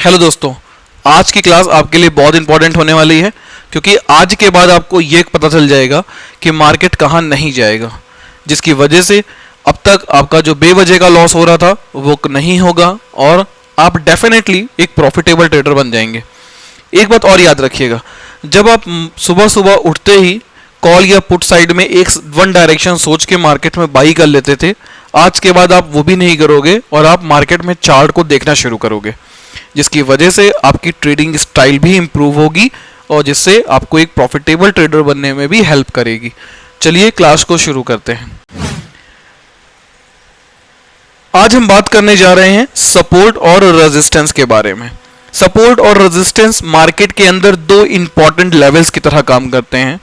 Hello दोस्तों, आज की क्लास आपके लिए बहुत इंपॉर्टेंट होने वाली है क्योंकि आज के बाद आपको ये पता चल जाएगा कि मार्केट कहाँ नहीं जाएगा, जिसकी वजह से अब तक आपका जो बेवजह का लॉस हो रहा था वो नहीं होगा और आप डेफिनेटली एक प्रॉफिटेबल ट्रेडर बन जाएंगे। एक बात और याद रखिएगा, जब आप सुबह सुबह उठते ही कॉल या पुट साइड में एक वन डायरेक्शन सोच के मार्केट में बाई कर लेते थे, आज के बाद आप वो भी नहीं करोगे और आप मार्केट में चार्ट को देखना शुरू करोगे, जिसकी वजह से आपकी ट्रेडिंग स्टाइल भी इंप्रूव होगी और जिससे आपको एक प्रॉफिटेबल ट्रेडर बनने में भी हेल्प करेगी। चलिए क्लास को शुरू करते हैं। आज हम बात करने जा रहे हैं सपोर्ट और रेजिस्टेंस के बारे में। सपोर्ट और रेजिस्टेंस मार्केट के अंदर दो इंपॉर्टेंट लेवल्स की तरह काम करते हैं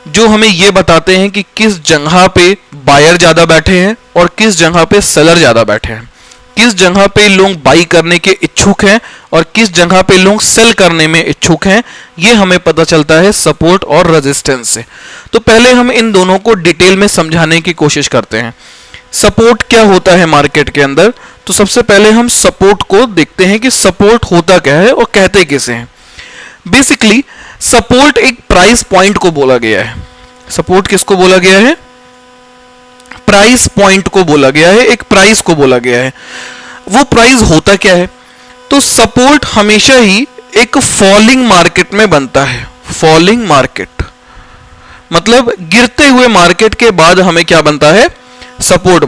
जो हमें ये बताते हैं कि किस जगह पे बायर ज्यादा बैठे हैं और किस जगह पे सेलर ज्यादा बैठे हैं, किस जगह पे लोग बाई करने के इच्छुक हैं और किस जगह पे लोग सेल करने में इच्छुक हैं। ये हमें पता चलता है सपोर्ट और रेजिस्टेंस से। तो पहले हम इन दोनों को डिटेल में समझाने की कोशिश करते हैं। सपोर्ट क्या होता है मार्केट के अंदर, तो सबसे पहले हम सपोर्ट को देखते हैं कि सपोर्ट होता क्या है और कहते किसे हैं। बेसिकली सपोर्ट एक प्राइस पॉइंट को बोला गया है। सपोर्ट किसको बोला गया है? प्राइस पॉइंट को बोला गया है, एक प्राइस को बोला गया है। वो प्राइस होता क्या है? तो सपोर्ट हमेशा ही एक फॉलिंग मार्केट में बनता है। फॉलिंग मार्केट मतलब गिरते हुए मार्केट के बाद हमें क्या बनता है? सपोर्ट।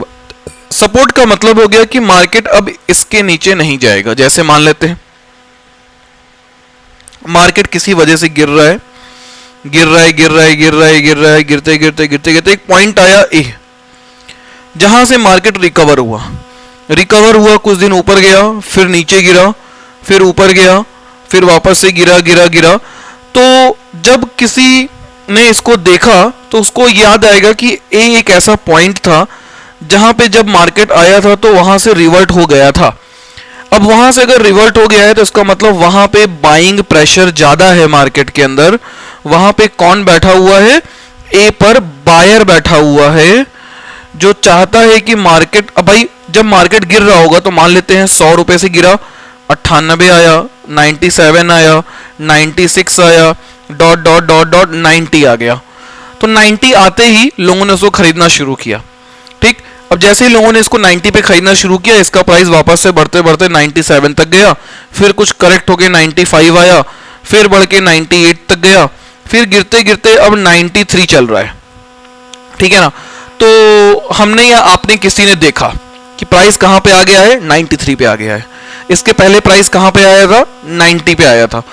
सपोर्ट का मतलब हो गया कि मार्केट अब इसके नीचे नहीं जाएगा। जैसे मान लेते हैं मार्केट किसी वजह से गिर रहा है, गिरते गिरते एक पॉइंट आया ए, जहां से मार्केट रिकवर हुआ, कुछ दिन ऊपर गया, फिर नीचे गिरा, फिर ऊपर गया, फिर वापस से गिरा। तो जब किसी ने इसको देखा तो उसको याद आएगा कि ए एक ऐसा पॉइंट था जहां पे जब मार्केट आया था तो वहां से रिवर्ट हो गया था। अब वहां से अगर रिवर्ट हो गया है तो इसका मतलब वहां पे बाइंग प्रेशर ज्यादा है मार्केट के अंदर। वहां पे कौन बैठा हुआ है? ए पर बायर बैठा हुआ है जो चाहता है कि मार्केट, अब भाई जब मार्केट गिर रहा होगा तो मान लेते हैं 100 रुपए से गिरा, 98 आया, 97 आया, 96 आया, डॉट 90 आ गया। तो 90 आते ही लोगों ने उसको खरीदना शुरू किया। ठीक, अब जैसे ही लोगों ने इसको 90 पे खरीदना शुरू किया, इसका प्राइस वापस से बढ़ते 97 तक गया, फिर कुछ करेक्ट होके 95 आया, फिर बढ़ के 98 तक गया, फिर गिरते अब 93 चल रहा है। ठीक है ना? तो हमने या आपने किसी ने देखा कि प्राइस कहां पे आ गया है? 93 पे आ गया है। इसके पहले प्राइस कहां पे आया था? 90 पे आया था।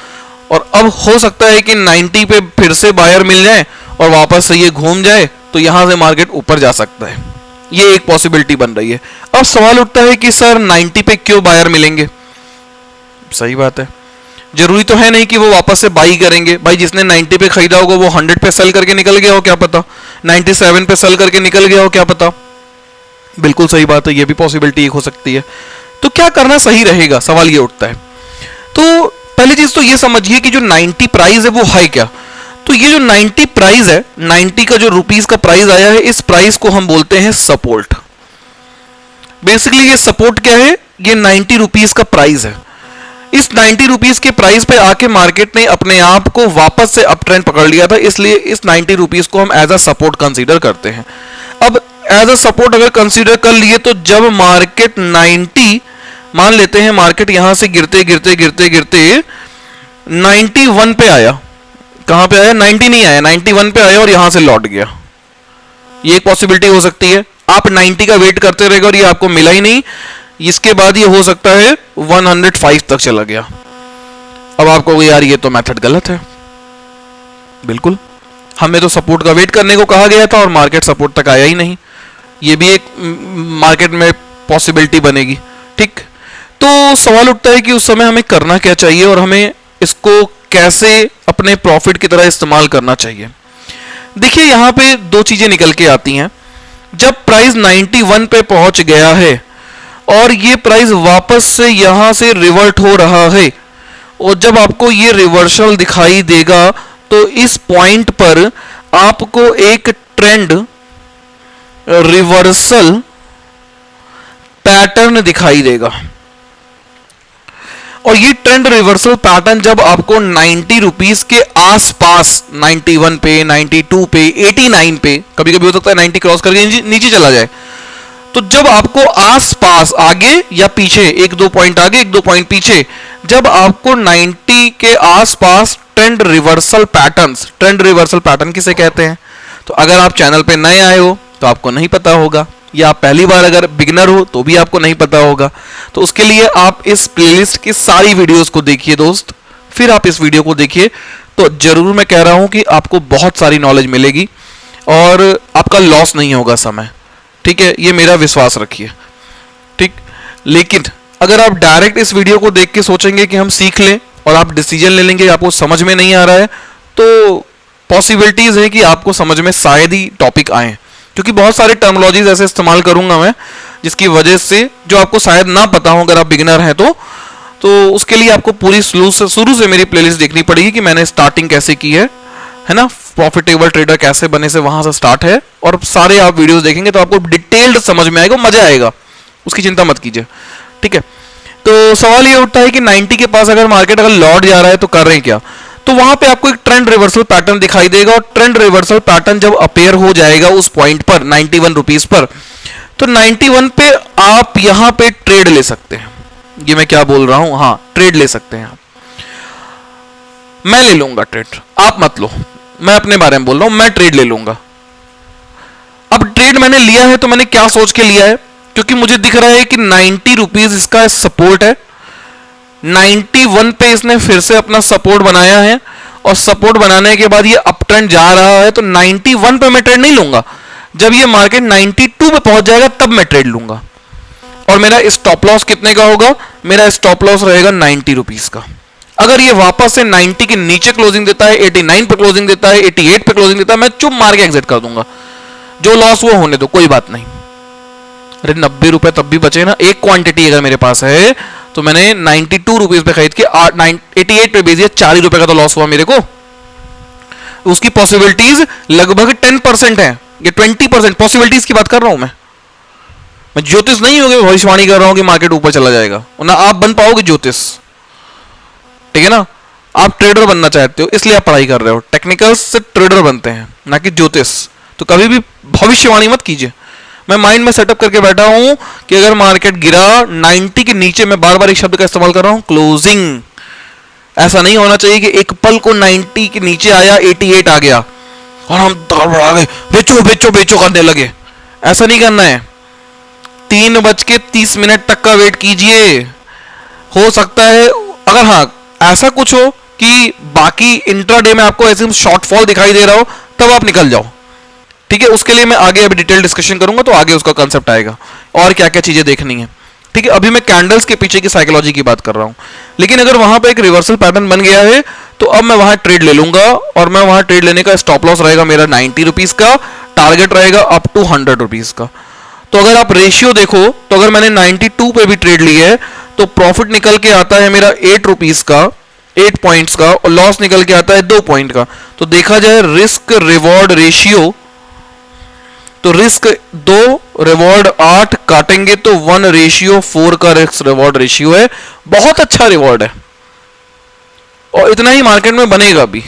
और अब हो सकता है कि 90 पे फिर से बायर मिल जाए और वापस से ये घूम जाए तो यहां से मार्केट ऊपर जा सकता है। ये एक पॉसिबिलिटी बन रही है। अब सवाल उठता है कि सर 90 पे क्यों बायर मिलेंगे? सही बात है, जरूरी तो है नहीं कि वो वापस से बाई करेंगे। भाई जिसने 90 पे खरीदा होगा वो 100 पे सेल करके निकल गया हो, क्या पता 97 पे सेल करके निकल गया हो, क्या पता। बिल्कुल सही बात है, ये भी पॉसिबिलिटी एक हो सकती है। तो क्या करना सही रहेगा, सवाल ये उठता है। तो पहली चीज तो ये समझिए कि जो 90 प्राइस है वो है क्या। तो ये जो 90 प्राइस है, 90 का जो रुपीस का प्राइस आया है, इस प्राइस को हम बोलते हैं सपोर्ट। बेसिकली ये सपोर्ट क्या है? ये 90 रुपीस का प्राइस है। इस 90 रुपीस के प्राइस पे आके मार्केट ने अपने आप को वापस से अप ट्रेंड पकड़ लिया था, इसलिए इस 90 रुपीस को हम एज अ सपोर्ट कंसीडर करते हैं। अब एज अ सपोर्ट अगर कंसीडर कर लिए तो जब मार्केट 90, मान लेते हैं मार्केट यहां से गिरते 91 पे आया, कहां पे आया? 90 नहीं आया, 91 पे आया और यहां से लौट गया। ये एक पॉसिबिलिटी हो सकती है। आप 90 का वेट करते रहेगा और ये आपको मिला ही नहीं, इसके बाद ये हो सकता है 105 तक चला गया। अब आपको यार ये तो मेथड गलत है। बिल्कुल, हमें तो सपोर्ट का वेट करने को कहा गया था और मार्केट सपोर्ट तक आया ही नहीं। ये भी एक मार्केट में पॉसिबिलिटी बनेगी। ठीक, तो सवाल उठता है कि उस समय हमें करना क्या चाहिए और हमें इसको कैसे अपने प्रॉफिट की तरह इस्तेमाल करना चाहिए। देखिए यहां पे दो चीजें निकल के आती हैं। जब प्राइस 91 पे पहुंच गया है और ये प्राइस वापस से यहां से रिवर्ट हो रहा है और जब आपको ये रिवर्सल दिखाई देगा तो इस पॉइंट पर आपको एक ट्रेंड रिवर्सल पैटर्न दिखाई देगा। और ये ट्रेंड रिवर्सल पैटर्न जब आपको 90 रुपीस के आसपास, 91 पे, 92 पे, 89 पे, कभी कभी हो सकता है 90 क्रॉस करके नीचे चला जाए, तो जब आपको आसपास, आगे या पीछे, एक दो पॉइंट आगे एक दो पॉइंट पीछे, जब आपको 90 के आसपास trend reversal patterns, trend reversal pattern किसे कहते हैं? तो अगर आप चैनल पे नए आए हो तो आपको नहीं पता होगा, या आप पहली बार अगर बिगिनर हो तो भी आपको नहीं पता होगा। तो उसके लिए आप इस प्लेलिस्ट की सारी वीडियोस को देखिए दोस्त, फिर आप इस वीडियो को देखिए, तो जरूर मैं कह रहा हूं कि आपको बहुत सारी नॉलेज मिलेगी और आपका लॉस नहीं होगा समय, ठीक है? ये मेरा विश्वास रखिए, ठीक। लेकिन अगर आप डायरेक्ट इस वीडियो को देख के सोचेंगे कि हम सीख लें और आप डिसीजन ले लेंगे, आपको समझ में नहीं आ रहा है, तो पॉसिबिलिटीज है कि आपको समझ में शायद ही टॉपिक आए, क्योंकि बहुत सारे टर्मिनोलॉजीज ऐसे इस्तेमाल करूंगा मैं जिसकी वजह से जो आपको शायद ना पता हो अगर आप बिगिनर हैं तो उसके लिए आपको पूरी शुरू से मेरी प्लेलिस्ट देखनी पड़ेगी कि मैंने स्टार्टिंग कैसे की है ना, प्रॉफिटेबल ट्रेडर कैसे बने से वहां से स्टार्ट है, और सारे आप वीडियोस देखेंगे तो आपको डिटेल्ड समझ में आएगा, मजा आएगा, उसकी चिंता मत कीजिए, ठीक है। तो सवाल ये उठता है कि 90 के पास अगर मार्केट अगर लौट जा रहा है तो कर रहे हैं क्या? तो वहां पे आपको एक ट्रेंड रिवर्सल पैटर्न दिखाई देगा, और ट्रेंड रिवर्सल पैटर्न जब अपेयर हो जाएगा उस पॉइंट पर 91 रुपीस पर, तो 91 पे आप यहां पे ट्रेड ले सकते हैं। ये मैं क्या बोल रहा हूं? हाँ, ट्रेड ले सकते हैं आप। मैं ले लूंगा ट्रेड, आप मत लो, मैं अपने बारे में बोल रहा हूं, मैं ट्रेड ले लूंगा। अब ट्रेड मैंने लिया है तो मैंने क्या सोच के लिया है? क्योंकि मुझे दिख रहा है कि 90 रुपीस इसका सपोर्ट है, 91 पे इसने फिर से अपना सपोर्ट बनाया है, और सपोर्ट बनाने के बाद ये अप ट्रेंड जा रहा है, तो 91 पे मैं ट्रेड नहीं लूंगा, जब ये मार्केट 92 पे पहुंच जाएगा तब मैं ट्रेड लूंगा। और मेरा स्टॉप लॉस कितने का होगा? मेरा स्टॉप लॉस रहेगा 90 रुपीस का। अगर ये वापस से 90 के नीचे क्लोजिंग देता है, 89 पे क्लोजिंग देता है, 88 पे क्लोजिंग देता है, मैं चुप मार के एग्जिट कर दूंगा, जो लॉस वो होने दो, कोई बात नहीं। अरे 90 रुपए तब भी बचे ना, एक क्वांटिटी अगर मेरे पास है तो मैंने 92 रुपीस पे खरीद के 88 पे बेच दिया, 4 ही रुपए का तो लॉस हुआ मेरे को। उसकी पॉसिबिलिटीज लगभग 10% है, ये 20% पॉसिबिलिटीज की बात कर रहा हूं मैं ज्योतिष नहीं होगी, भविष्यवाणी कर रहा हूं कि मार्केट ऊपर चला जाएगा, ना आप बन पाओगे ज्योतिष, ठीक है ना? आप ट्रेडर बनना चाहते हो इसलिए आप पढ़ाई कर रहे हो, टेक्निकल्स से ट्रेडर बनते हैं ना कि ज्योतिष। तो कभी भी भविष्यवाणी मत कीजिए। मैं माइंड में सेटअप करके बैठा हूं कि अगर मार्केट गिरा 90 के नीचे, मैं बार बार एक शब्द का इस्तेमाल कर रहा हूं, क्लोजिंग। ऐसा नहीं होना चाहिए कि एक पल को 90 के नीचे आया, 88 आ गया और हम दौड़ गए, बेचो बेचो बेचो करने लगे। ऐसा नहीं करना है। 3:30 तक का वेट कीजिए। हो सकता है अगर हाँ ऐसा कुछ हो कि बाकी इंट्राडे में आपको ऐसे शॉर्टफॉल दिखाई दे रहा हो, तब आप निकल जाओ, ठीक है? उसके लिए मैं आगे अभी डिटेल डिस्कशन करूंगा, तो आगे उसका कंसेप्ट आएगा और क्या क्या चीजें देखनी है, ठीक है? अभी मैं कैंडल्स के पीछे की साइकोलॉजी की बात कर रहा हूं। लेकिन अगर वहां पे एक रिवर्सल पैटर्न बन गया है तो अब मैं वहां ट्रेड ले लूंगा, और मैं वहां ट्रेड लेने का स्टॉप लॉस रहेगा मेरा 90 रुपीस का, टारगेट रहेगा अप टू 100 रुपीस का। तो अगर आप रेशियो देखो तो अगर मैंने 92 पे भी ट्रेड ली है तो प्रॉफिट निकल के आता है मेरा 8 रुपीस का, 8 पॉइंट्स का, और लॉस निकल के आता है 2 पॉइंट का। तो देखा जाए रिस्क रिवॉर्ड रेशियो, तो रिस्क 2, रिवॉर्ड 8 काटेंगे तो 1:4 का रिस्क रिवॉर्ड रेशियो है। बहुत अच्छा रिवॉर्ड है और इतना ही मार्केट में बनेगा भी।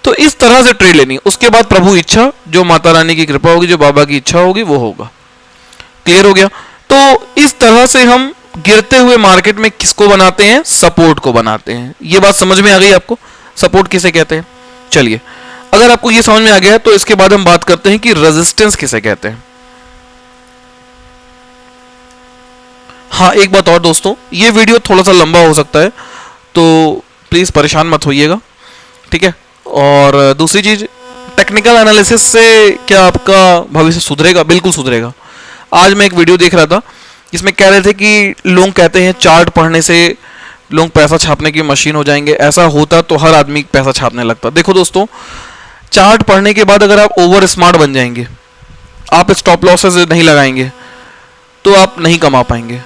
तो इस तरह से ट्रेड लेनी, उसके बाद प्रभु इच्छा, जो माता रानी की कृपा होगी, जो बाबा की इच्छा होगी वो होगा। क्लियर हो गया? तो इस तरह से हम गिरते हुए मार्केट में किसको बनाते हैं? सपोर्ट को बनाते हैं। ये बात समझ में आ गई आपको, सपोर्ट किसे कहते हैं? चलिए, अगर आपको ये समझ में आ गया तो इसके बाद हम बात करते हैं कि रेजिस्टेंस किसे कहते हैं। हाँ, एक बात और दोस्तों, ये वीडियो थोड़ा सा लंबा हो सकता है तो प्लीज परेशान मत होइएगा, ठीक है? और दूसरी चीज, टेक्निकल एनालिसिस से क्या आपका भविष्य सुधरेगा? बिल्कुल सुधरेगा। आज मैं एक वीडियो देख रहा था जिसमें कह रहे थे कि लोग कहते हैं चार्ट पढ़ने से लोग पैसा छापने की मशीन हो जाएंगे। ऐसा होता तो हर आदमी पैसा छापने लगता। देखो दोस्तों, चार्ट पढ़ने के बाद अगर आप ओवर स्मार्ट बन जाएंगे, आप स्टॉप लॉसेस नहीं लगाएंगे, तो आप नहीं कमा पाएंगे।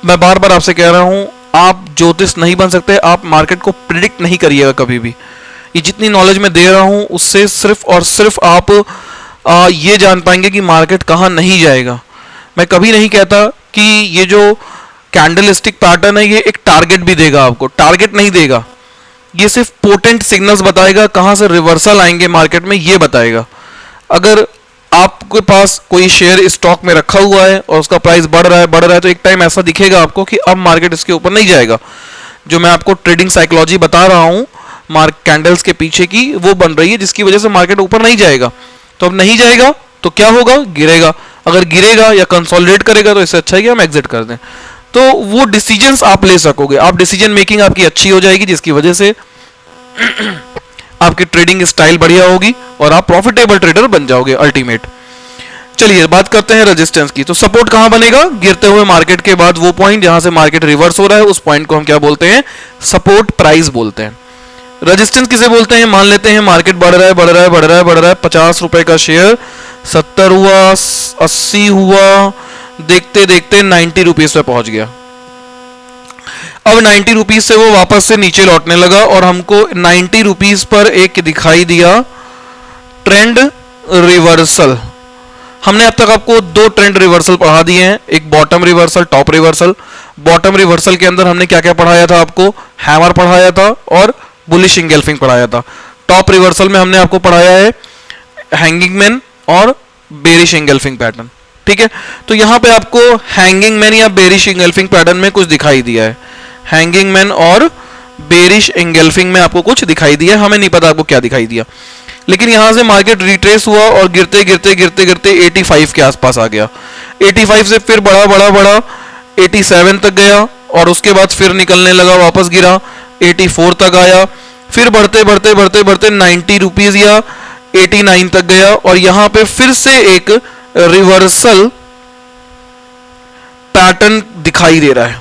मैं बार बार आपसे कह रहा हूं, आप ज्योतिष नहीं बन सकते, आप मार्केट को प्रिडिक्ट नहीं करिएगा कभी भी। ये जितनी नॉलेज मैं दे रहा हूं उससे सिर्फ और सिर्फ आप ये जान पाएंगे कि मार्केट कहां नहीं जाएगा। मैं कभी नहीं कहता कि ये जो कैंडलस्टिक पैटर्न है, ये एक टारगेट भी देगा आपको, टारगेट नहीं देगा, ये सिर्फ पोटेंट सिग्नल्स बताएगा, कहां से रिवर्सल आएंगे मार्केट में ये बताएगा। अगर आपके पास कोई शेयर स्टॉक में रखा हुआ है और उसका प्राइस बढ़ रहा है तो एक टाइम ऐसा दिखेगा आपको कि अब मार्केट इसके ऊपर नहीं जाएगा। जो मैं आपको ट्रेडिंग साइकोलॉजी बता रहा हूं कैंडल्स के पीछे की, वो बन रही है जिसकी वजह से मार्केट ऊपर नहीं जाएगा। तो अब नहीं जाएगा तो क्या होगा, गिरेगा। अगर गिरेगा या कंसोलिडेट करेगा तो इससे अच्छा है कि हम एग्जिट कर दें। तो वो डिसीजंस आप ले सकोगे, आप डिसीजन मेकिंग आपकी अच्छी हो जाएगी, जिसकी वजह से आपकी ट्रेडिंग स्टाइल बढ़िया होगी और आप प्रॉफिटेबल ट्रेडर बन जाओगे अल्टीमेट। चलिए बात करते हैं रेजिस्टेंस की। तो सपोर्ट कहां बनेगा, गिरते हुए मार्केट के बाद वो पॉइंट जहां से मार्केट रिवर्स हो रहा है, उस पॉइंट को हम क्या बोलते हैं, सपोर्ट प्राइस बोलते हैं। रेजिस्टेंस किसे बोलते हैं, मान लेते हैं मार्केट बढ़ रहा है, 50 रुपए का शेयर 70 हुआ, 80 हुआ, देखते देखते 90 रुपीज पे पहुंच गया। अब 90 रुपीज से वो वापस से नीचे लौटने लगा और हमको 90 रुपीज पर एक दिखाई दिया ट्रेंड रिवर्सल। हमने अब तक आपको दो ट्रेंड रिवर्सल पढ़ा दिए हैं, एक bottom reversal, top reversal. Bottom reversal के अंदर हमने क्या क्या पढ़ाया था आपको, हैमर पढ़ाया था और बुलिश इंगल्फिंग पढ़ाया था। टॉप रिवर्सल में हमने आपको पढ़ाया है हैंगिंग मैन और बेरिश इंगल्फिंग पैटर्न। ठीक है, तो यहां पे आपको हैंगिंग मैन या बेरिश इंगल्फिंग पैटर्न में कुछ दिखाई दिया है, हैंगिंग मैन और बेरिश इंगल्फिंग में आपको कुछ दिखाई दिया, हमें नहीं पता आपको क्या दिखाई दिया। लेकिन यहां से मार्केट रिट्रेस हुआ और गिरते गिरते गिरते गिरते 85 के आसपास आ गया। 85 से फिर बढ़ा 87 तक गया और उसके बाद फिर निकलने लगा, वापस गिरा 84 तक आया, फिर बढ़ते बढ़ते बढ़ते बढ़ते 90 रुपीज या 89 तक गया और यहां पे फिर से एक रिवर्सल पैटर्न दिखाई दे रहा है।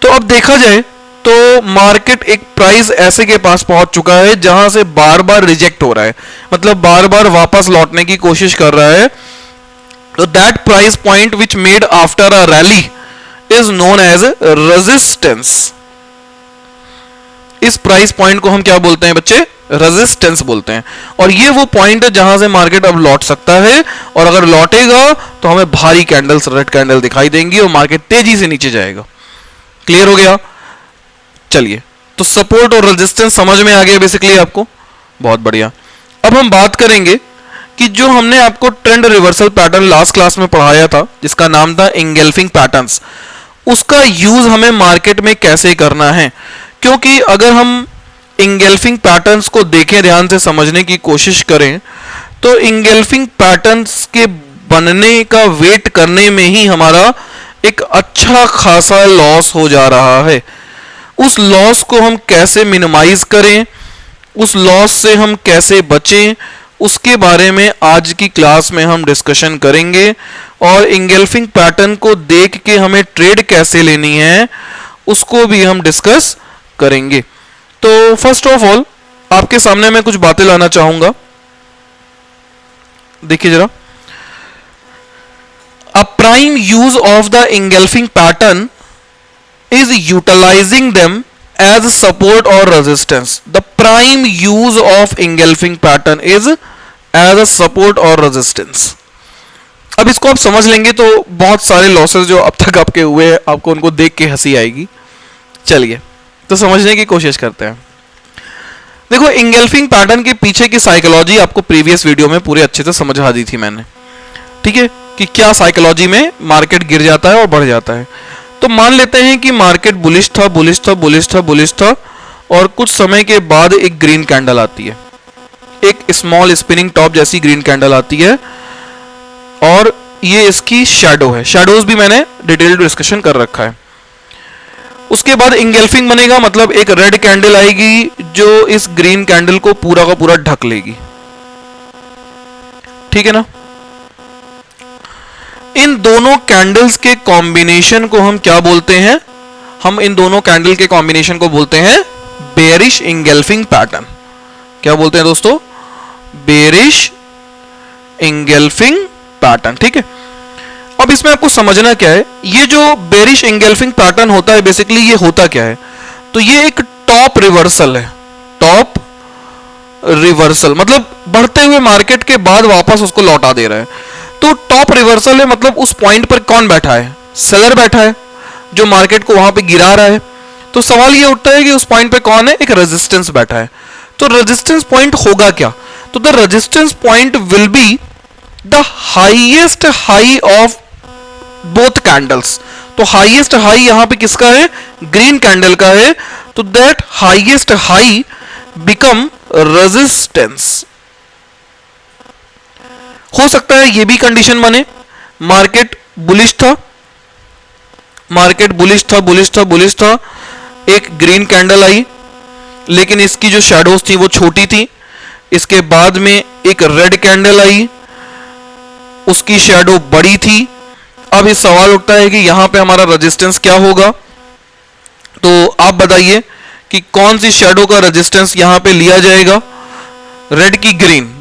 तो अब देखा जाए तो मार्केट एक प्राइस ऐसे के पास पहुंच चुका है जहां से बार बार रिजेक्ट हो रहा है, मतलब बार बार वापस लौटने की कोशिश कर रहा है। तो that price point which made after a rally is known as resistance. इस प्राइस पॉइंट को हम क्या बोलते हैं बच्चे, रेजिस्टेंस बोलते हैं। और ये वो पॉइंट है जहां से मार्केट अब लौट सकता है और अगर लौटेगा तो हमें भारी कैंडल्स, रेड कैंडल दिखाई देंगी और मार्केट तेजी से नीचे जाएगा। क्लियर हो गया। चलिए, तो सपोर्ट और रेजिस्टेंस समझ में आ गया बेसिकली आपको, बहुत बढ़िया। अब हम बात करेंगे कि जो हमने आपको trend reversal pattern last class में पढ़ाया था जिसका नाम था इंगल्फिंग पैटर्न्स, उसका यूज हमें मार्केट में कैसे करना है। क्योंकि अगर हम इंगल्फिंग पैटर्न्स को देखें, ध्यान से समझने की कोशिश करें, तो इंगल्फिंग पैटर्न्स के बनने का वेट करने में ही हमारा एक अच्छा खासा लॉस हो जा रहा है। उस लॉस को हम कैसे मिनिमाइज करें, उस लॉस से हम कैसे बचें, उसके बारे में आज की क्लास में हम डिस्कशन करेंगे। और इंगल्फिंग पैटर्न को देख के हमें ट्रेड कैसे लेनी है उसको भी हम डिस्कस करेंगे। तो फर्स्ट ऑफ ऑल आपके सामने मैं कुछ बातें लाना चाहूंगा, देखिए जरा। A prime use of the engulfing pattern is utilizing them as support or resistance. The prime use of engulfing pattern is as a support or resistance. अब इसको आप समझ लेंगे तो बहुत सारे लॉसेस जो अब तक आपके हुए हैं आपको उनको देख के हंसी आएगी। चलिए तो समझने की कोशिश करते हैं। देखो, इंगल्फिंग पैटर्न के पीछे की साइकोलॉजी आपको प्रीवियस वीडियो में पूरे अच्छे से समझा दी थी मैंने, ठीक है, कि क्या साइकोलॉजी में मार्केट गिर जाता है और बढ़ जाता है। तो मान लेते हैं कि मार्केट बुलिश था बुलिश था बुलिश था बुलिश था और कुछ समय के बाद एक ग्रीन कैंडल आती है, एक स्मॉल स्पिनिंग टॉप जैसी ग्रीन कैंडल आती है और ये इसकी शैडो है। शैडोज भी मैंने डिटेल्ड डिस्कशन कर रखा है। उसके बाद इंगल्फिंग बनेगा, मतलब एक रेड कैंडल आएगी जो इस ग्रीन कैंडल को पूरा का पूरा ढक लेगी, ठीक है ना। इन दोनों कैंडल्स के कॉम्बिनेशन को हम क्या बोलते हैं, हम इन दोनों कैंडल के कॉम्बिनेशन को बोलते हैं बेरिश इंगल्फिंग पैटर्न। क्या बोलते हैं दोस्तों, बेरिश इंगल्फिंग पैटर्न, ठीक है। अब इसमें आपको समझना क्या है, ये जो बेरिश इंगल्फिंग पैटर्न होता है बेसिकली ये होता क्या है, तो ये एक टॉप रिवर्सल है। टॉप रिवर्सल मतलब बढ़ते हुए मार्केट के बाद वापस उसको लौटा दे रहा है। तो टॉप रिवर्सल है मतलब उस पॉइंट पर कौन बैठा है, सेलर बैठा है। जो मार्केट को वहां पे गिरा रहा है। तो सवाल ये उठता है कि उस पॉइंट पे कौन है, एक रेजिस्टेंस बैठा है। तो रेजिस्टेंस पॉइंट होगा क्या, तो the resistance point will be the highest high of both candles. तो हाईएस्ट हाई यहां पे किसका है, ग्रीन कैंडल का है। तो that highest high become resistance. हो सकता है ये भी कंडीशन बने, मार्केट बुलिश था, मार्केट बुलिश था, बुलिश था, बुलिश था, एक ग्रीन कैंडल आई, लेकिन इसकी जो शैडोज थी वो छोटी थी। इसके बाद में एक रेड कैंडल आई, उसकी शैडो बड़ी थी। अब इस सवाल उठता है कि यहां पे हमारा रेजिस्टेंस क्या होगा। तो आप बताइए कि कौन सी शैडो का रेजिस्टेंस यहां पे लिया जाएगा, रेड की ग्रीन,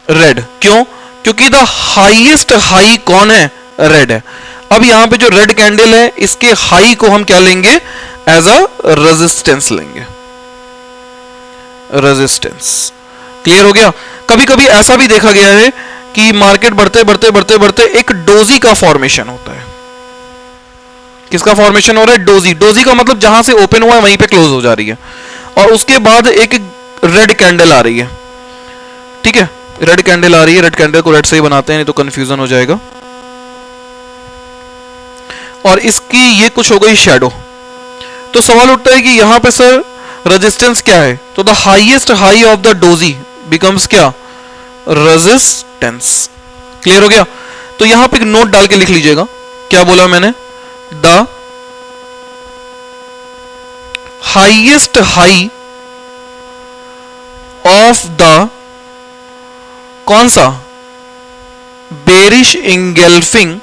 रेड। क्यों, क्योंकि द हाईएस्ट हाई कौन है, रेड है। अब यहां पे जो रेड कैंडल है इसके हाई को हम क्या लेंगे, एज अ रेजिस्टेंस लेंगे, रेजिस्टेंस। क्लियर हो गया। कभी कभी ऐसा भी देखा गया है कि मार्केट बढ़ते बढ़ते बढ़ते बढ़ते एक डोजी का फॉर्मेशन होता है। किसका फॉर्मेशन हो रहा है, डोजी। डोजी का मतलब जहां से ओपन हुआ है वहीं पे क्लोज हो जा रही है, और उसके बाद एक रेड कैंडल आ रही है। ठीक है, रेड कैंडल आ रही है, रेड कैंडल को रेड से ही बनाते हैं नहीं तो कंफ्यूजन हो जाएगा। और इसकी ये कुछ हो गई शैडो। तो सवाल उठता है कि यहां पे सर रेजिस्टेंस क्या है, तो the highest high of the doji becomes क्या, रेजिस्टेंस। क्लियर हो गया। तो यहां पे एक नोट डाल के लिख लीजिएगा, क्या बोला मैंने, the highest high of the कौन सा, bearish engulfing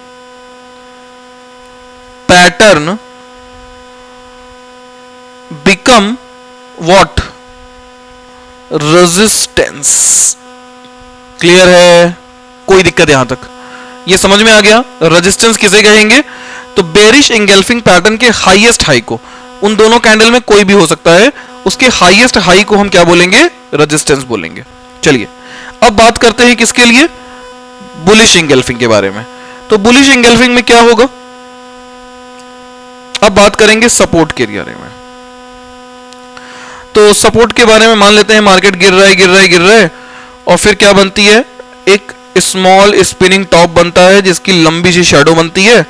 pattern become what, resistance. Clear है, कोई दिक्कत यहां तक, ये समझ में आ गया। रेजिस्टेंस किसे कहेंगे, तो बेरिश इंगल्फिंग पैटर्न के हाईएस्ट हाई को, उन दोनों कैंडल में कोई भी हो सकता है, उसके हाईएस्ट हाई को हम क्या बोलेंगे, रेजिस्टेंस बोलेंगे। चलिए अब बात करते हैं किसके लिए, बुलिश इंगल्फिंग के बारे में। तो बुलिश इंगल्फिंग में क्या होगा, अब बात करेंगे सपोर्ट के बारे में। तो सपोर्ट के बारे में मान लेते हैं मार्केट गिर रहा है, गिर रहा है, गिर रहा है, और फिर क्या बनती है, एक स्मॉल स्पिनिंग टॉप बनता है जिसकी लंबी सी शैडो बनती है,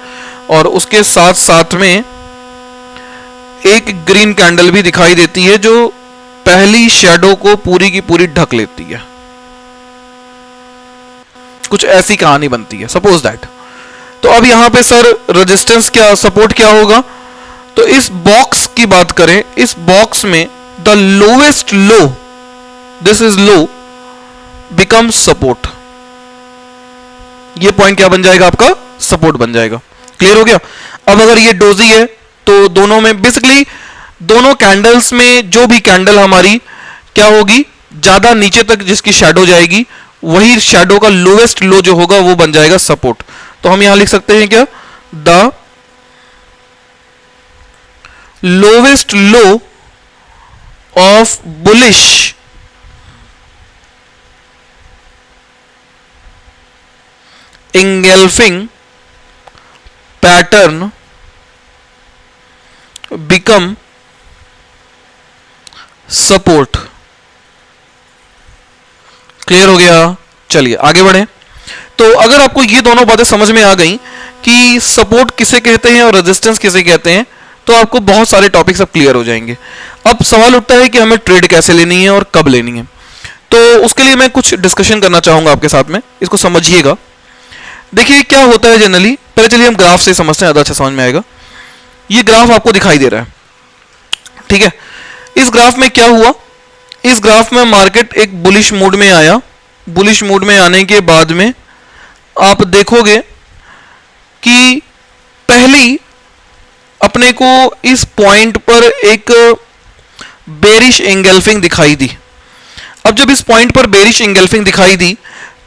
और उसके साथ साथ में एक ग्रीन कैंडल भी दिखाई देती है जो पहली शैडो को पूरी की पूरी ढक लेती है। कुछ ऐसी कहानी बनती है, सपोज दैट। तो अब यहां पे सर रेजिस्टेंस क्या, सपोर्ट क्या होगा, तो इस बॉक्स की बात करें, इस बॉक्स में the lowest low, this is low, becomes support. ये पॉइंट क्या बन जाएगा, आपका सपोर्ट बन जाएगा। क्लियर हो गया। अब अगर ये डोजी है तो दोनों में बेसिकली, दोनों कैंडल्स में जो भी कैंडल हमारी क्या होगी, ज्यादा नीचे तक जिसकी शैडो जाएगी, वही शैडो का लोएस्ट लो जो होगा वो बन जाएगा सपोर्ट। तो हम यहां लिख सकते हैं क्या, the lowest low of bullish engulfing pattern become support. Clear हो गया। चलिए आगे बढ़े। तो अगर आपको ये दोनों बातें समझ में आ गई कि सपोर्ट किसे कहते हैं और रेजिस्टेंस किसे कहते हैं, तो आपको बहुत सारे टॉपिक्स अब क्लियर हो जाएंगे। अब सवाल उठता है कि हमें ट्रेड कैसे लेनी है और कब लेनी है। तो उसके लिए मैं कुछ डिस्कशन करना चाहूंगा आपके साथ में, इसको समझिएगा। देखिए क्या होता है जनरली, पहले चलिए हम ग्राफ से समझते हैं, ज़्यादा अच्छा समझ में आएगा। ये ग्राफ आपको दिखाई दे रहा है, ठीक है। इस ग्राफ में क्या हुआ, इस ग्राफ में मार्केट एक बुलिश मूड में आया। बुलिश मूड में आने के बाद में आप देखोगे कि पहली अपने को इस पॉइंट पर एक बेरिश एंगल्फिंग दिखाई दी। अब जब इस पॉइंट पर बेरिश एंगल्फिंग दिखाई दी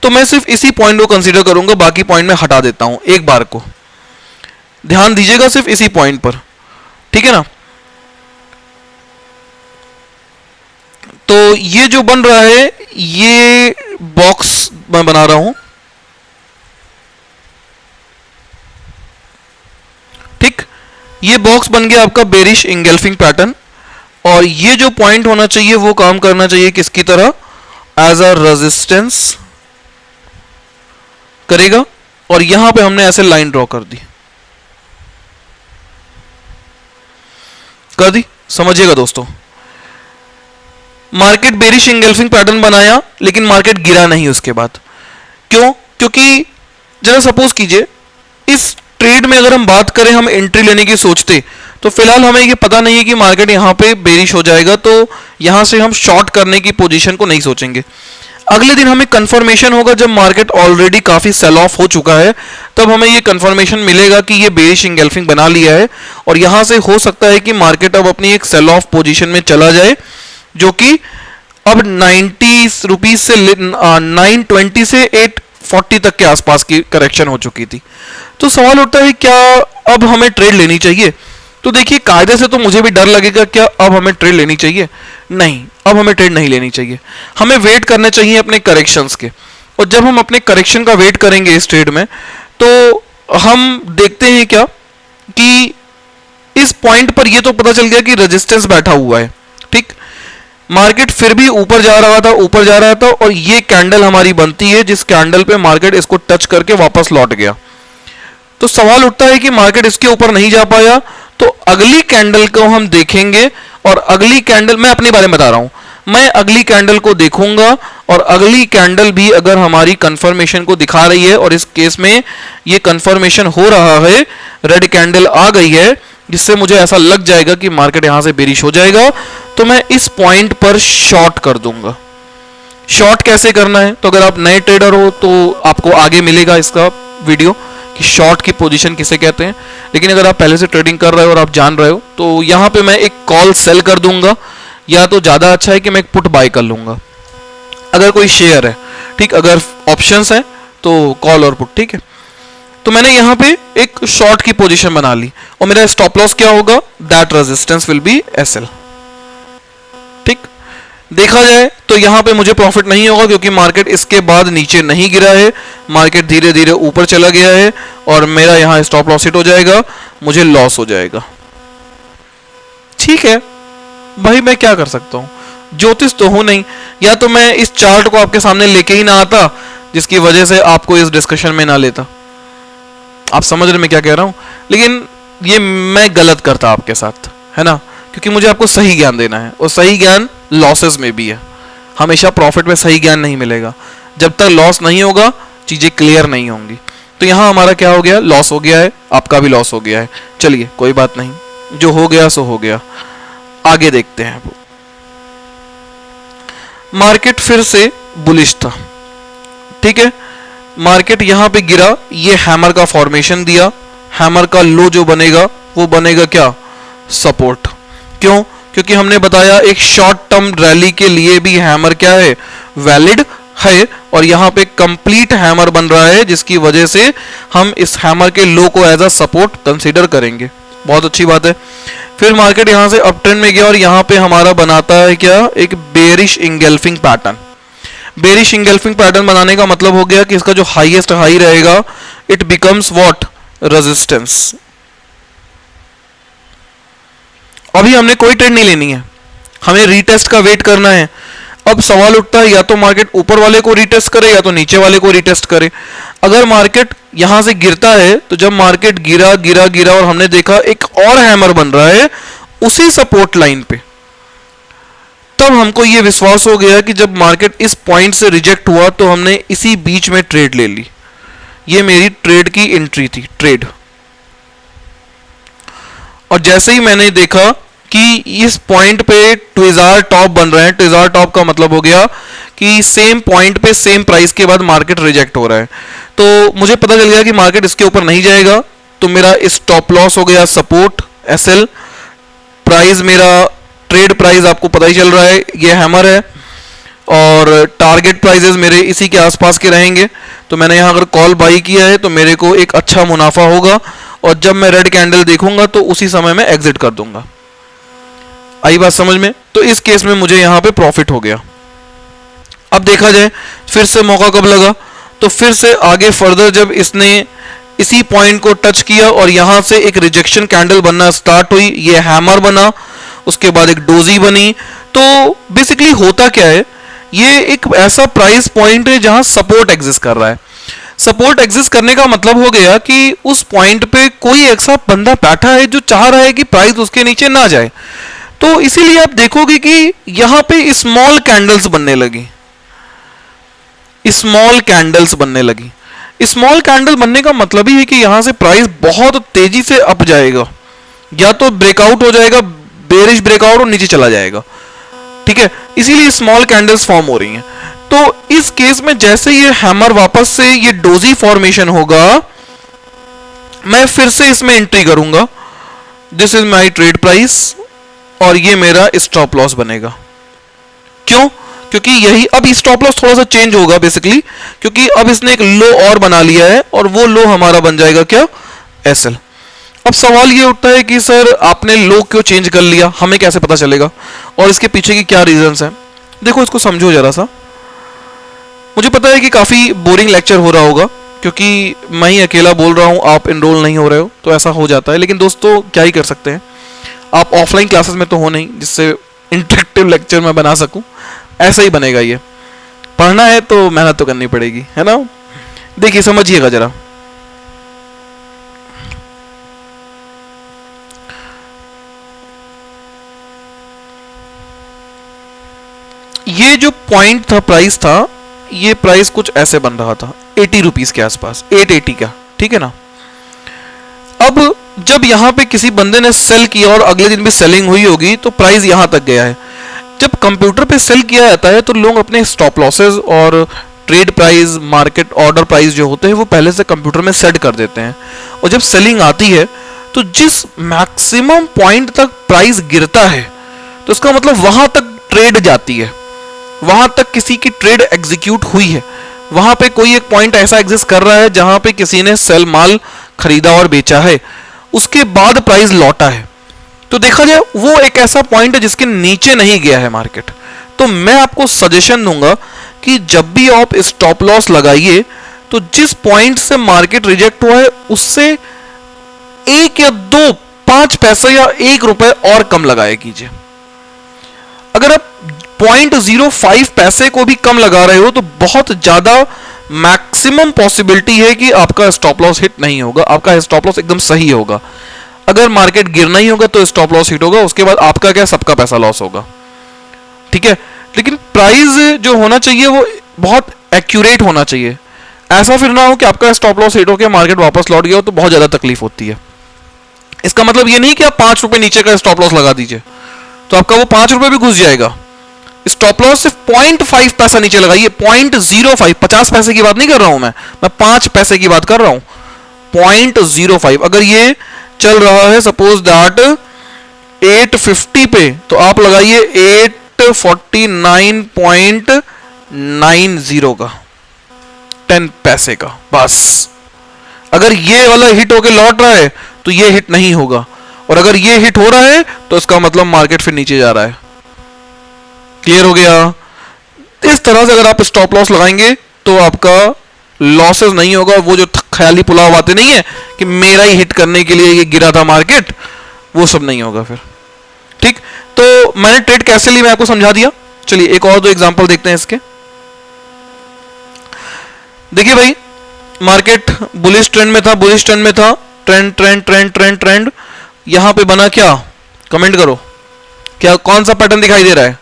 तो मैं सिर्फ इसी पॉइंट को कंसीडर करूंगा, बाकी पॉइंट में हटा देता हूं एक बार को। ध्यान दीजिएगा सिर्फ इसी पॉइंट पर, ठीक है ना। तो ये जो बन रहा है, ये बॉक्स मैं बना रहा हूं, ठीक। ये बॉक्स बन गया आपका बेरिश इंगल्फिंग पैटर्न, और ये जो पॉइंट होना चाहिए वो काम करना चाहिए किसकी तरह, एज अ रेजिस्टेंस करेगा। और यहां पे हमने ऐसे लाइन ड्रॉ कर दी, समझिएगा दोस्तों। मार्केट बेरिश इंगल्फिंग पैटर्न बनाया, लेकिन मार्केट गिरा नहीं उसके बाद। क्यों? क्योंकि जरा सपोज कीजिए इस ट्रेड में अगर हम बात करें, हम एंट्री लेने की सोचते, तो फिलहाल हमें ये पता नहीं है कि मार्केट यहां पे बेरिश हो जाएगा, तो यहां से हम शॉर्ट करने की पोजीशन को नहीं सोचेंगे। अगले दिन हमें कंफर्मेशन होगा जब मार्केट ऑलरेडी काफी सेल ऑफ हो चुका है, तब हमें ये कंफर्मेशन मिलेगा कि ये बेरिश इंगल्फिंग बना लिया है, और यहां से हो सकता है कि मार्केट अब अपनी एक सेल ऑफ पोजीशन में चला जाए, जो कि अब 90 रुपीज से 920 से 840 तक के आसपास की करेक्शन हो चुकी थी। तो सवाल उठता है क्या अब हमें ट्रेड लेनी चाहिए? तो देखिए, कायदे से तो मुझे भी डर लगेगा क्या अब हमें ट्रेड लेनी चाहिए? नहीं, अब हमें ट्रेड नहीं लेनी चाहिए। हमें वेट करने चाहिए अपने करेक्शंस के, और जब हम अपने करेक्शन का वेट करेंगे इस ट्रेड में, तो हम देखते हैं क्या कि इस पॉइंट पर ये तो पता चल गया कि रेजिस्टेंस बैठा हुआ है, ठीक। मार्केट फिर भी ऊपर जा रहा था, और ये कैंडल हमारी बनती है जिस कैंडल पे मार्केट इसको टच करके वापस लौट गया। तो सवाल उठता है कि मार्केट इसके ऊपर नहीं जा पाया, तो अगली कैंडल को हम देखेंगे, और अगली कैंडल, मैं अपने बारे में बता रहा हूं, मैं अगली कैंडल को देखूंगा, और अगली कैंडल भी अगर हमारी कंफर्मेशन को दिखा रही है, और इस केस में ये कंफर्मेशन हो रहा है, रेड कैंडल आ गई है, जिससे मुझे ऐसा लग जाएगा कि मार्केट यहां से बेरिश हो जाएगा, तो मैं इस पॉइंट पर शॉर्ट कर दूंगा। शॉर्ट कैसे करना है? तो अगर आप नए ट्रेडर हो तो आपको आगे मिलेगा इसका वीडियो कि शॉर्ट की पोजीशन किसे कहते हैं, लेकिन अगर आप पहले से ट्रेडिंग कर रहे हो और आप जान रहे हो, तो यहां पे मैं एक कॉल सेल कर दूंगा, या तो ज्यादा अच्छा है कि मैं एक पुट बाय कर लूंगा अगर कोई शेयर है, ठीक। अगर ऑप्शंस है तो कॉल और पुट, ठीक है। तो मैंने यहां पे एक शॉर्ट की पोजीशन बना ली, और मेरा स्टॉप लॉस क्या होगा, that resistance will be SL, ठीक। देखा जाए तो यहां पे मुझे प्रॉफिट नहीं होगा, क्योंकि मार्केट इसके बाद नीचे नहीं गिरा है, मार्केट धीरे धीरे ऊपर चला गया है, और मेरा यहां स्टॉप लॉस हिट हो जाएगा, मुझे लॉस हो जाएगा, ठीक है भाई। मैं क्या कर सकता हूं, ज्योतिष तो हूं नहीं, या तो मैं इस चार्ट को आपके सामने लेके ही ना आता, जिसकी वजह से आपको इस डिस्कशन में ना लेता। आप समझ रहे मैं क्या कह रहा हूं? लेकिन ये मैं गलत करता आपके साथ, है ना, क्योंकि मुझे आपको सही ज्ञान देना है, और सही ज्ञान लॉसेस में भी है। हमेशा प्रॉफिट में सही ज्ञान नहीं मिलेगा, जब तक लॉस नहीं होगा चीजें क्लियर नहीं होंगी। तो यहां हमारा क्या हो गया, लॉस हो गया है, आपका भी लॉस हो गया है। चलिए कोई बात नहीं, जो हो गया सो हो गया, आगे देखते हैं। मार्केट फिर से बुलिश था, ठीक है। मार्केट यहां पे गिरा, ये हैमर का फॉर्मेशन दिया, हैमर का लो जो बनेगा वो बनेगा क्या, सपोर्ट। क्यों? क्योंकि हमने बताया एक शॉर्ट टर्म रैली के लिए भी हैमर क्या है, वैलिड है, और यहां पे कंप्लीट हैमर बन रहा है, जिसकी वजह से हम इस हैमर के लो को एज अ सपोर्ट कंसीडर करेंगे। बहुत अच्छी बात है। फिर मार्केट यहां से अप ट्रेंड में गया, और यहां पे हमारा बनाता है क्या, एक bearish engulfing pattern. Bearish engulfing pattern बनाने का मतलब हो गया कि इसका जो हाईएस्ट हाई रहेगा, इट बिकम्स व्हाट, रेजिस्टेंस। अभी हमने कोई ट्रेड नहीं लेनी है, हमें रीटेस्ट का वेट करना है। अब सवाल उठता है, या तो मार्केट ऊपर वाले को रीटेस्ट करे, या तो नीचे वाले को रीटेस्ट करे। अगर मार्केट यहां से गिरता है, तो जब मार्केट गिरा गिरा गिरा और हमने देखा एक और हैमर बन रहा है उसी सपोर्ट लाइन पे, तब हमको यह विश्वास हो गया कि जब मार्केट इस पॉइंट से रिजेक्ट हुआ तो हमने इसी बीच में ट्रेड ले ली। ये मेरी ट्रेड की एंट्री थी, ट्रेड। और जैसे ही मैंने देखा कि इस पॉइंट पे ट्विजार टॉप बन रहे हैं, ट्विजार टॉप का मतलब हो गया कि सेम पॉइंट पे सेम प्राइस के बाद मार्केट रिजेक्ट हो रहा है, तो मुझे पता चल गया कि मार्केट इसके ऊपर नहीं जाएगा, तो मेरा स्टॉप लॉस हो गया सपोर्ट एसएल। प्राइस मेरा ट्रेड प्राइस आपको पता ही चल रहा है, ये हैमर है, और टारगेट प्राइसेस मेरे इसी के आसपास के रहेंगे। तो मैंने यहाँ अगर कॉल बाई किया है तो मेरे को एक अच्छा मुनाफा होगा, और जब मैं रेड कैंडल देखूंगा तो उसी समय में एग्जिट कर दूंगा। आई बात समझ में? तो इस केस में मुझे यहां पे प्रॉफिट हो गया। अब देखा जाए फिर से मौका कब लगा, तो फिर से आगे फर्दर जब इसने इसी पॉइंट को टच किया और यहां से एक रिजेक्शन कैंडल बनना स्टार्ट हुई, ये हैमर बना, उसके बाद एक डोजी बनी। तो बेसिकली होता क्या है, ये एक ऐसा प्राइस पॉइंट है जहां सपोर्ट एग्जिस्ट कर रहा है। सपोर्ट एग्जिस्ट करने का मतलब हो गया कि उस पॉइंट पे कोई ऐसा बंदा बैठा है जो चाह रहा है कि प्राइस उसके नीचे ना जाए। तो इसीलिए आप देखोगे कि यहां पे स्मॉल कैंडल्स बनने लगी, स्मॉल कैंडल्स बनने लगी। स्मॉल कैंडल बनने का मतलब ही है कि यहां से प्राइस बहुत तेजी से अप जाएगा, या तो ब्रेकआउट हो जाएगा, बेरिश ब्रेकआउट, और नीचे चला जाएगा। ठीक है, इसीलिए स्मॉल कैंडल्स फॉर्म हो रही हैं। तो इस केस में जैसे ये हैमर वापस से ये डोजी फॉर्मेशन होगा, मैं फिर से इसमें एंट्री करूंगा। This is my trade price और ये मेरा स्टॉप लॉस बनेगा। क्यों? क्योंकि यही अब स्टॉप लॉस थोड़ा सा चेंज होगा बेसिकली, क्योंकि अब इसने एक लो और बना लिया है और वो लो हमारा बन जाएगा क्या, एसएल। अब सवाल ये उठता है कि सर आपने लो क्यों चेंज कर लिया, हमें कैसे पता चलेगा और इसके पीछे की क्या रीजंस हैं। देखो इसको समझो जरा सा। मुझे पता है कि काफी बोरिंग लेक्चर हो रहा होगा क्योंकि मैं ही अकेला बोल रहा हूं, आप इनरोल नहीं हो रहे हो, तो ऐसा हो जाता है। लेकिन दोस्तों क्या ही कर सकते हैं, आप ऑफलाइन क्लासेस में तो हो नहीं जिससे इंटरेक्टिव लेक्चर मैं बना सकूं। ऐसा ही बनेगा, ये पढ़ना है तो मेहनत तो करनी पड़ेगी, है ना। देखिए समझिएगा जरा। ये जो पॉइंट था, प्राइस था, ये प्राइस कुछ ऐसे बन रहा था 80 रुपीज के आसपास, 880 का, ठीक है ना। अब जब यहां पे किसी बंदे ने सेल किया और अगले दिन भी सेलिंग हुई होगी तो प्राइस यहां तक गया है। जब कंप्यूटर पे सेल किया जाता है तो लोग अपने स्टॉप लॉसेस और trade price, market order price जो होते हैं वो पहले से कंप्यूटर में सेट कर देते हैं, और जब सेलिंग आती है तो जिस मैक्सिमम पॉइंट तक प्राइस गिरता है तो इसका मतलब वहां तक ट्रेड जाती है, वहां तक किसी की ट्रेड एग्जीक्यूट हुई है, वहां पे कोई एक पॉइंट ऐसा एग्जिस्ट कर रहा है जहां पे किसी ने सेल माल खरीदा और बेचा है, उसके बाद प्राइस लौटा है। तो देखा जाए वो एक ऐसा पॉइंट है जिसके नीचे नहीं गया है मार्केट। तो मैं आपको सजेशन दूंगा कि जब भी आप स्टॉप लॉस लगाइए तो जिस पॉइंट से मार्केट रिजेक्ट हुआ है उससे 1 या 2, 5 पैसे या 1 रुपए और कम लगाया कीजिए। अगर आप 0.05 पैसे को भी कम लगा रहे हो तो बहुत ज्यादा मैक्सिमम पॉसिबिलिटी है कि आपका स्टॉप लॉस हिट नहीं होगा, आपका स्टॉप लॉस एकदम सही होगा। अगर मार्केट गिरना ही होगा तो स्टॉप लॉस हिट होगा, उसके बाद आपका क्या, सबका पैसा लॉस होगा। ठीक है, लेकिन प्राइस जो होना चाहिए वो बहुत एक्यूरेट होना चाहिए। ऐसा फिर ना हो कि आपका स्टॉप लॉस हिट होकर मार्केट वापस लौट गया हो तो बहुत ज्यादा तकलीफ होती है। इसका मतलब ये नहीं कि आप 5 रुपए नीचे का स्टॉप लॉस लगा दीजिए तो आपका वो 5 रुपए भी घुस जाएगा। स्टॉप लॉस सिर्फ 0.5 पैसा नीचे लगाइए, 0.05, 50 पैसे की बात नहीं कर रहा हूं मैं 5 पैसे की बात कर रहा हूं। 0.05 अगर ये चल रहा है सपोज दैट 850 पे, तो आप लगाइए 849.90 का, 10 पैसे का बस। अगर ये वाला हिट होके लौट रहा है तो ये हिट नहीं होगा, और अगर ये हिट हो रहा है तो इसका मतलब मार्केट फिर नीचे जा रहा है। क्लियर हो गया? इस तरह से अगर आप स्टॉप लॉस लगाएंगे तो आपका लॉसेस नहीं होगा। वो जो ख्याली पुलाव आते नहीं है कि मेरा ही हिट करने के लिए ये गिरा था मार्केट, वो सब नहीं होगा फिर। ठीक, तो मैंने ट्रेड कैसे ली मैं आपको समझा दिया। चलिए एक और 2 एग्जांपल देखते हैं इसके। देखिए भाई, मार्केट बुलिश ट्रेंड में था, बुलिश ट्रेंड में था, trend trend trend trend trend, यहां पे बना क्या, कमेंट करो, क्या कौन सा पैटर्न दिखाई दे रहा है?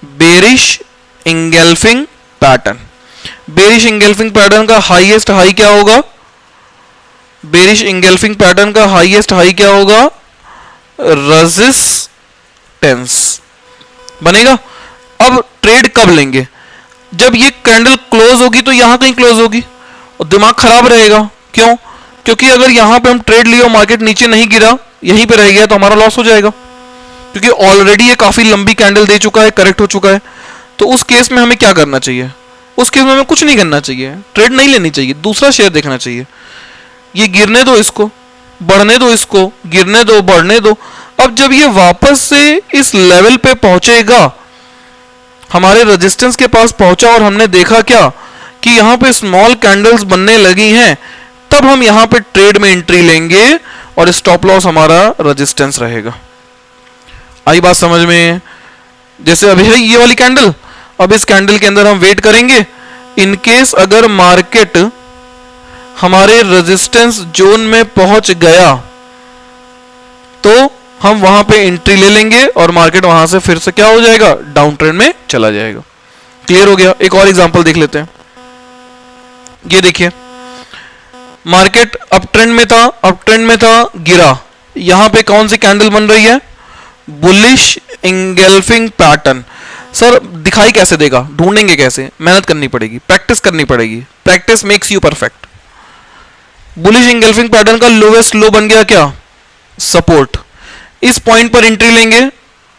Bearish engulfing pattern. Bearish engulfing pattern का हाईएस्ट हाई क्या होगा? बेरिश इंगल्फिंग पैटर्न का हाईएस्ट हाई क्या होगा? रेजिस्टेंस बनेगा। अब ट्रेड कब लेंगे? जब ये कैंडल क्लोज होगी तो यहां कहीं क्लोज होगी और दिमाग खराब रहेगा। क्यों? क्योंकि अगर यहां पे हम ट्रेड लिए और मार्केट नीचे नहीं गिरा, यहीं पे रह गया, तो हमारा लॉस हो जाएगा, क्योंकि ऑलरेडी ये काफी लंबी कैंडल दे चुका है, करेक्ट हो चुका है। तो उस केस में हमें क्या करना चाहिए? उस केस में हमें कुछ नहीं करना चाहिए, ट्रेड नहीं लेनी चाहिए, दूसरा शेयर देखना चाहिए। ये गिरने दो, इसको बढ़ने दो, इसको गिरने दो, बढ़ने दो। अब जब ये वापस से इस लेवल पे पहुंचेगा, हमारे रेजिस्टेंस के पास पहुंचा और हमने देखा क्या कि यहां पे स्मॉल कैंडल्स बनने लगी हैं, तब हम यहां पे ट्रेड में एंट्री लेंगे और स्टॉप लॉस हमारा रेजिस्टेंस रहेगा। आई बात समझ में? जैसे अभी है ये वाली कैंडल, अब इस कैंडल के अंदर हम वेट करेंगे, इनकेस अगर मार्केट हमारे रेजिस्टेंस जोन में पहुंच गया तो हम वहां पे एंट्री ले लेंगे और मार्केट वहां से फिर से क्या हो जाएगा, डाउन ट्रेंड में चला जाएगा। क्लियर हो गया? एक और एग्जांपल देख लेते हैं। ये देखिए, मार्केट अप ट्रेंड में था, गिरा। यहां पे कौन सी कैंडल बन रही है, बुलिश इंगल्फिंग पैटर्न। सर दिखाई कैसे देगा, ढूंढेंगे कैसे? मेहनत करनी पड़ेगी, प्रैक्टिस करनी पड़ेगी। Practice makes you perfect. Bullish engulfing pattern का लोवेस्ट लो बन गया क्या, सपोर्ट। इस पॉइंट पर एंट्री लेंगे,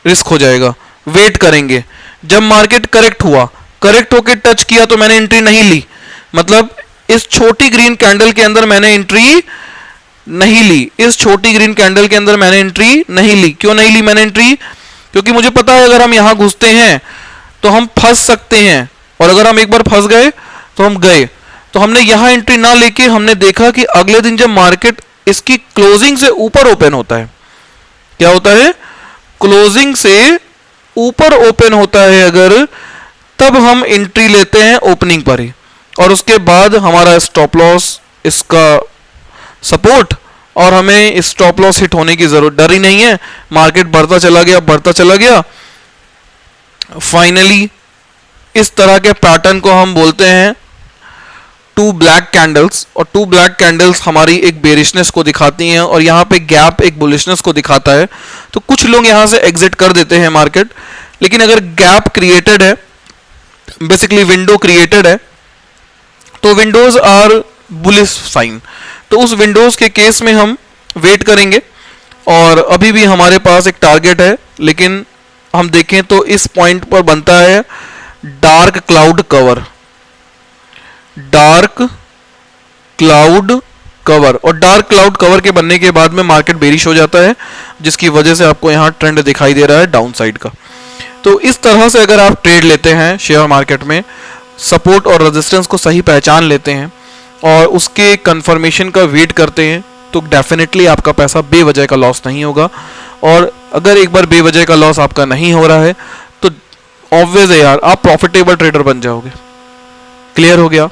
रिस्क हो जाएगा। वेट करेंगे, जब मार्केट करेक्ट हुआ, करेक्ट होके टच किया तो मैंने एंट्री नहीं ली, मतलब इस छोटी ग्रीन कैंडल के अंदर मैंने एंट्री नहीं ली, इस छोटी ग्रीन कैंडल के अंदर मैंने एंट्री नहीं ली। क्यों नहीं ली मैंने एंट्री? क्योंकि मुझे पता है अगर हम यहां घुसते हैं तो हम फंस सकते हैं, और अगर हम एक बार फंस गए तो हम गए। तो हमने यहां एंट्री ना लेके हमने देखा कि अगले दिन जब मार्केट इसकी क्लोजिंग से ऊपर ओपन होता है, क्या होता है, क्लोजिंग से ऊपर ओपन होता है अगर, तब हम एंट्री लेते हैं ओपनिंग पर ही, और उसके बाद हमारा स्टॉप लॉस, इसका सपोर्ट, और हमें स्टॉप लॉस हिट होने की जरूरत, डर ही नहीं है। मार्केट बढ़ता चला गया, फाइनली इस तरह के पैटर्न को हम बोलते हैं टू ब्लैक कैंडल्स, और टू ब्लैक कैंडल्स हमारी एक बेरिशनेस को दिखाती हैं, और यहाँ पे गैप एक बुलिशनेस को दिखाता है। तो कुछ लोग यहाँ से एग्जिट कर देते हैं मार्केट, लेकिन अगर गैप क्रिएटेड है, बेसिकली विंडो क्रिएटेड है, तो विंडोज आर बुलिश साइन। तो उस विंडोज के केस में हम वेट करेंगे, और अभी भी हमारे पास एक टारगेट है, लेकिन हम देखें तो इस पॉइंट पर बनता है dark cloud cover, dark cloud cover, और डार्क क्लाउड कवर के बनने के बाद में मार्केट बेरिश हो जाता है, जिसकी वजह से आपको यहां ट्रेंड दिखाई दे रहा है डाउन साइड का। तो इस तरह से अगर आप ट्रेड लेते हैं शेयर मार्केट में, सपोर्ट और रेजिस्टेंस को सही पहचान लेते हैं और उसके कंफर्मेशन का वेट करते हैं, तो डेफिनेटली आपका पैसा बेवजह का लॉस नहीं होगा। और अगर एक बार बेवजह का लॉस आपका नहीं हो रहा है तो ऑब्वियस है यार, आप प्रॉफिटेबल ट्रेडर बन जाओगे। क्लियर हो गया?